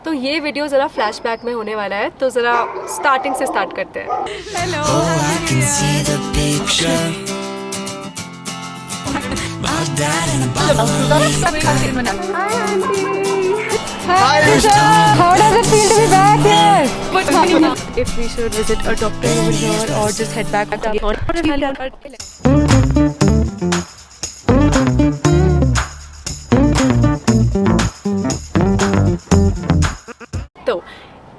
तो ये वीडियो ज़रा फ्लैशबैक में होने वाला है, तो ज़रा स्टार्टिंग से स्टार्ट करते हैं। Hello, Hi, how does it feel to be back here? if we should visit a doctor over here or just head back तो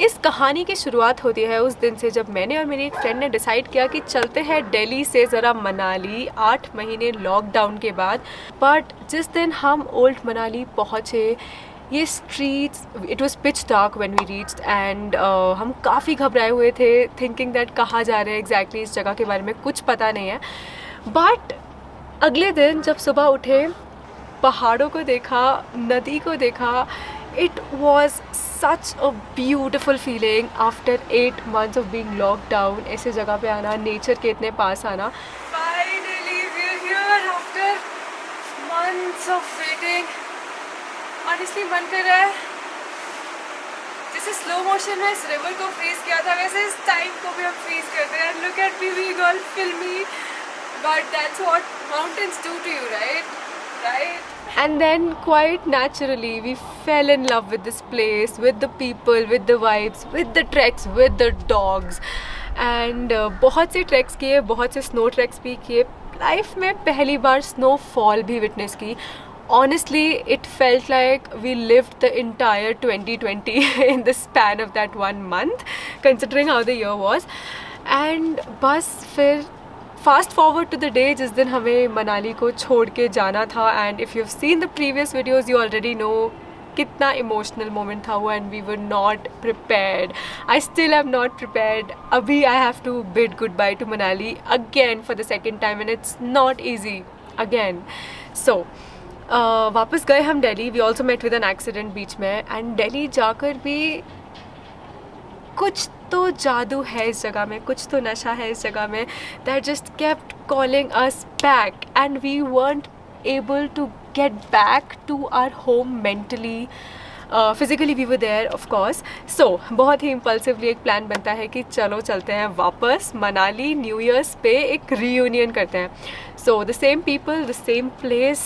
इस कहानी की शुरुआत होती है उस दिन से जब मैंने और मेरी एक फ्रेंड ने डिसाइड किया कि चलते हैं दिल्ली से ज़रा मनाली 8 महीने लॉकडाउन के बाद। बट जिस दिन हम ओल्ड मनाली पहुँचे, ये streets, it was pitch dark when we reached and हम काफ़ी घबराए हुए थे, थिंकिंग दैट कहाँ जा रहे हैं एग्जैक्टली, इस जगह के बारे में कुछ पता नहीं है। बट अगले दिन जब सुबह उठे, पहाड़ों को देखा, नदी को देखा, it was such a beautiful feeling after 8 months of being locked down। ऐसे जगह पे आना, नेचर के इतने पास आना। Finally we are here after months of waiting। Honestly मन कर रहा है जैसे स्लो मोशन में इस रिवर को फ्रीज किया था, वैसे इस टाइम को भी हम फ्रीज करते हैं। Look at me being all filmy, but that's what mountains do to you, right? And then quite naturally we fell in love with this place, with the people, with the vibes, with the treks, with the dogs and बहुत से tracks किए, बहुत से snow tracks भी किए। Life में पहली बार snowfall भी विटनेस की। Honestly, it felt like we lived the entire 2020 in the span of that 1 month, considering how the year was। And बस फिर fast forward to the day जिस दिन हमें मनाली को छोड़ के जाना था। And if you have seen the previous videos you already know कितना इमोशनल मोमेंट था वो, and we were not prepared. I still am not prepared. अभी I have to bid goodbye to Manali again for the second time and it's not easy again. So वापस गए हम Delhi. We also met with an accident बीच में, and Delhi जाकर भी कुछ तो जादू है इस जगह में, कुछ तो नशा है इस जगह में, that just kept calling us back and we weren't able to get back to our home mentally। Physically we were there of course. So बहुत ही इम्पल्सिवली एक प्लान बनता है कि चलो चलते हैं वापस मनाली, न्यू ईयर्स पे एक रीयूनियन करते हैं। So the same people, the same place,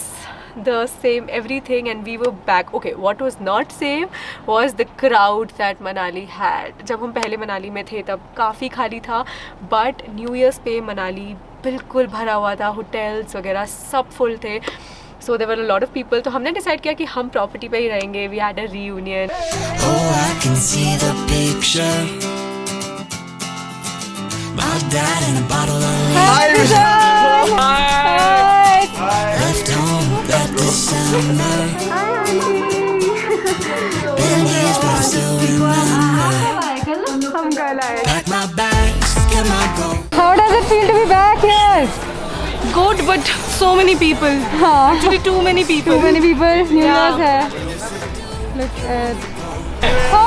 the same everything, and we were back। Okay, what was not same was the crowd that Manali had। जब हम पहले मनाली में थे तब काफ़ी खाली था, but न्यू ईयर्स पे मनाली बिल्कुल भरा हुआ था, होटल्स वगैरह सब फुल थे। So there were a lot of people। तो हमने डिसाइड किया कि हम प्रॉपर्टी पे ही रहेंगे। We had a reunion। Oh, I can see the picture। My dad and a bottle of left home that December। Been years but I still remember। हम कल आए। Pack my bags, get my gold। How does it feel to be back here? Good, but so many people। हाँ, Actually too many people। too many people। New Year's है। Look at। Oh!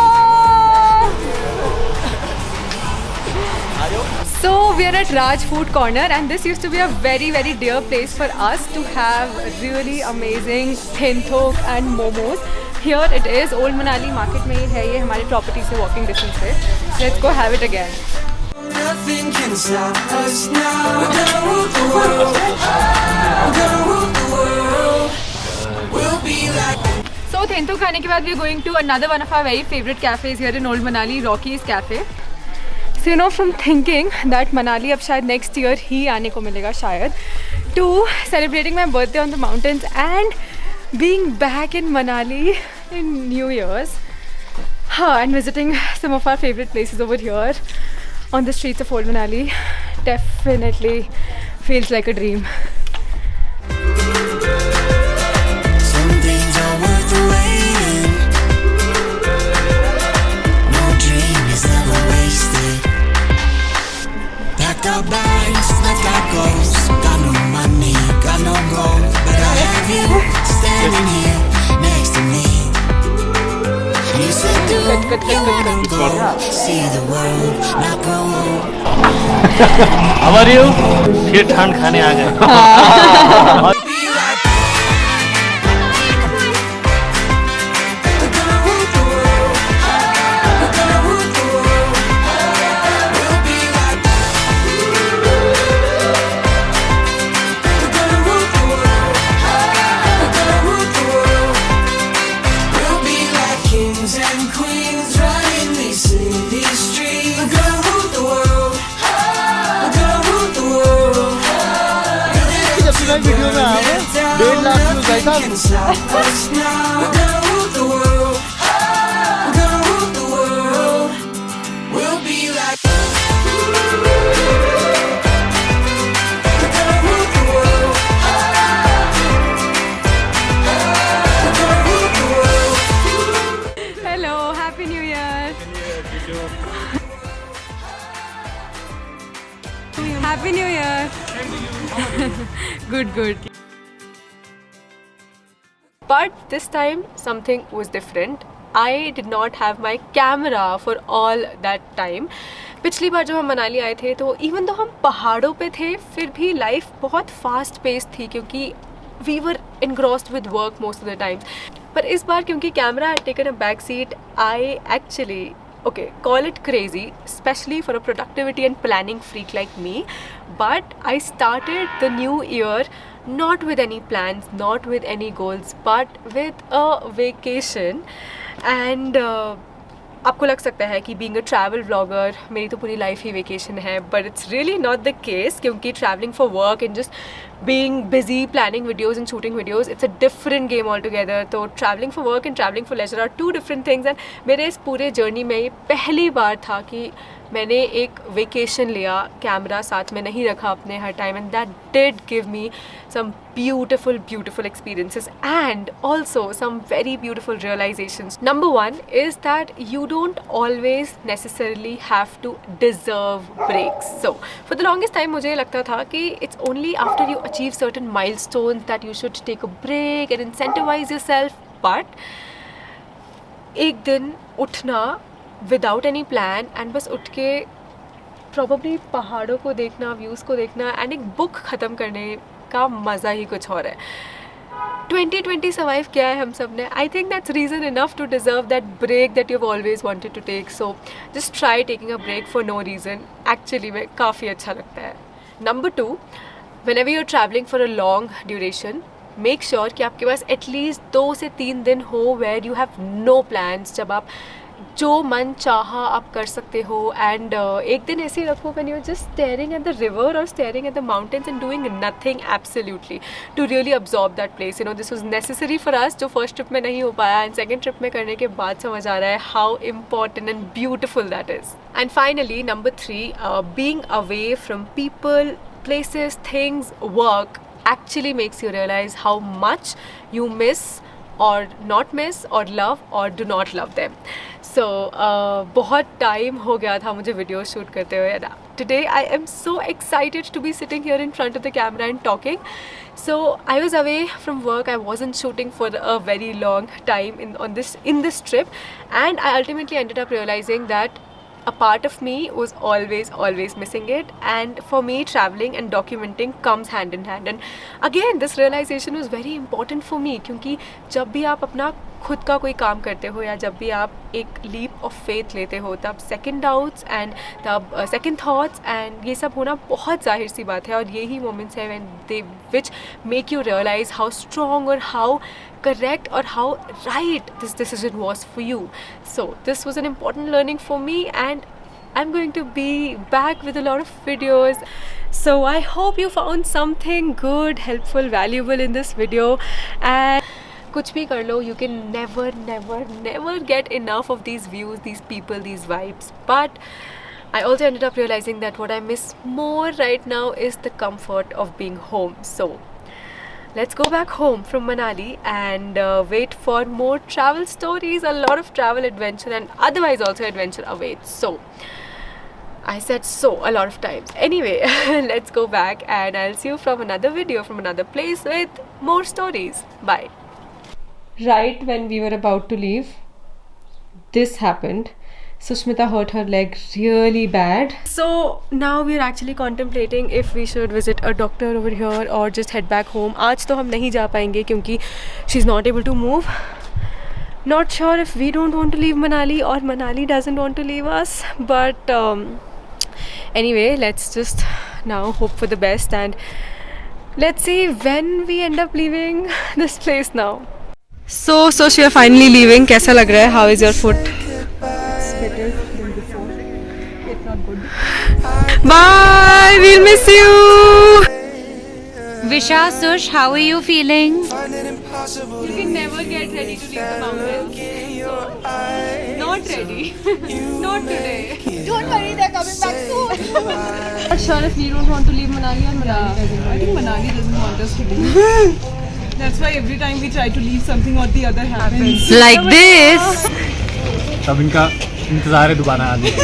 So we are at Raj Food Corner, and this used to be a very very dear place for us to have really amazing thintok and momos। Here it is, Old Manali market में ही है ये, हमारी property से walking distance पे। Let's go have it again। Nothing can stop us now। We're gonna rule the world। We're gonna rule the world। We'll be like। So thintok खाने के बाद we are going to another one of our very favorite cafes here in Old Manali, Rocky's Cafe। So you know, from thinking that Manali अब शायद next year ही आने को मिलेगा शायद, to celebrating my birthday on the mountains and being back in Manali in New Year's, and visiting some of our favorite places over here on the streets of Old Manali, definitely feels like a dream। Some things are worth the waiting। No dream is ever wasted। Packed our bags, left our goals। Got no money, got no gold, but I have you standing here next to me। You said do you wanna go see the world, not go home। How are you? फिर ठंड खाने आ गए। We're gonna rule the world। kings and queens running these city streets. We're gonna rule the world. We're gonna rule the world. जब से मैं video में आया हूँ 1.5 लाख व्यूज आए था Can't stop us now. We're gonna rule the world. We're gonna rule the world. We'll be like. We're gonna rule the world. We're gonna rule the world. Hello, Happy New Year. Happy New Year. Good. But this time something was different. I did not have my camera for all that time. पिछली बार जब हम मनाली आए थे तो even तो हम पहाड़ों पे थे फिर भी लाइफ बहुत फास्ट पेस थी क्योंकि we were engrossed with work most of the times. पर इस बार क्योंकि camera had taken a back seat, I actually, okay, call it crazy, especially for a productivity and planning freak like me. But I started the new year not with any plans, not with any goals, but with a vacation. And आपको लग सकता है कि being a travel vlogger मेरी तो पूरी life ही vacation है, but it's really not the case क्योंकि travelling for work and just being busy planning videos and shooting videos it's a different game all together. तो travelling for work and travelling for leisure are two different things. And मेरे इस पूरे journey में ये पहली बार था कि मैंने एक वेकेशन लिया, कैमरा साथ में नहीं रखा अपने हर time, and that did give me some beautiful experiences and also some very beautiful realizations. Number one is that you don't always necessarily have to deserve breaks. So for the longest time मुझे लगता था कि it's only after you achieve certain milestones that you should take a break and incentivize yourself. But एक दिन उठना without any plan and बस उठ के probably पहाड़ों को देखना, व्यूज़ को देखना एंड एक बुक ख़त्म करने का मज़ा ही कुछ और है. 2020 सर्वाइव किया है हम सब ने. I think that's reason enough to deserve that break that you have always wanted to take. So just try taking a break for no reason. Actually में काफ़ी अच्छा लगता है. Number 2, whenever you are travelling for a long duration, make sure कि आपके पास at least 2 से 3 दिन हो where you have no plans, जब आप जो मन चाहा आप कर सकते हो. एंड एक दिन ऐसे ही रखो when you're just staring at the river or staring at the mountains and doing nothing absolutely to really absorb that place. You know, this was necessary for us जो first trip में नहीं हो पाया and second trip में करने के बाद समझ आ रहा है how important and beautiful that is. And finally, number 3, being away from people, places, things, work actually makes you realize how much you miss or not miss or love or do not love them. So बहुत time हो गया था मुझे video shoot करते हुए. Today I am so excited to be sitting here in front of the camera and talking. So I was away from work. I wasn't shooting for a very long time in this trip, and I ultimately ended up realizing that a part of me was always missing it. And for me, traveling and documenting comes hand in hand. And again, this realization was very important for me क्योंकि जब भी आप अपना खुद का कोई काम करते हो या जब भी आप एक लीप ऑफ फेथ लेते हो तब सेकंड डाउट्स एंड तब सेकंड थॉट्स एंड ये सब होना बहुत जाहिर सी बात है. और यही मोमेंट्स हैं when they which make you realise how strong और how correct or how right this decision was for you. So this was an important learning for me, and I'm going to be back with a lot of videos. So I hope you found something good, helpful, valuable in this video. And कुछ भी कर लो, you can never get enough of these views, these people, these vibes. But I also ended up realizing that what I miss more right now is the comfort of being home. So let's go back home from Manali and wait for more travel stories, a lot of travel adventure and otherwise also adventure awaits. So I said so a lot of times. Anyway, let's go back and I'll see you from another video from another place with more stories. Bye. Right when we were about to leave, this happened. Sushmita hurt her leg really bad. So now we are actually contemplating if we should visit a doctor over here or just head back home. आज तो हम नहीं जा पाएंगे क्योंकि she's not able to move. Not sure if we don't want to leave Manali or Manali doesn't want to leave us. But anyway, let's just now hope for the best and let's see when we end up leaving this place now. So she are finally leaving. कैसा लग रहा है? How is your foot? Bye. We'll miss you. Visha, Sush, how are you feeling? You can never get ready to leave the mountains. So, not ready. Not today. Don't worry, they're coming back soon. Not sure if we don't want to leave Manali or Manali doesn't. I think Manali doesn't want us to leave. That's why every time we try to leave, something or the other happens. Like this. तब इनका इंतजार है दोबारा आने का।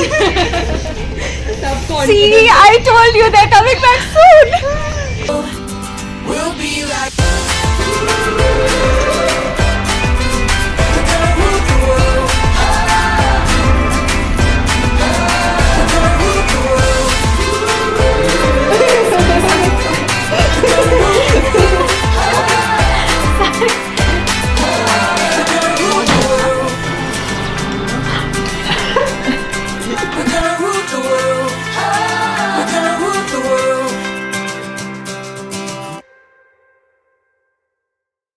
See, I told you they're coming back soon. We'll be like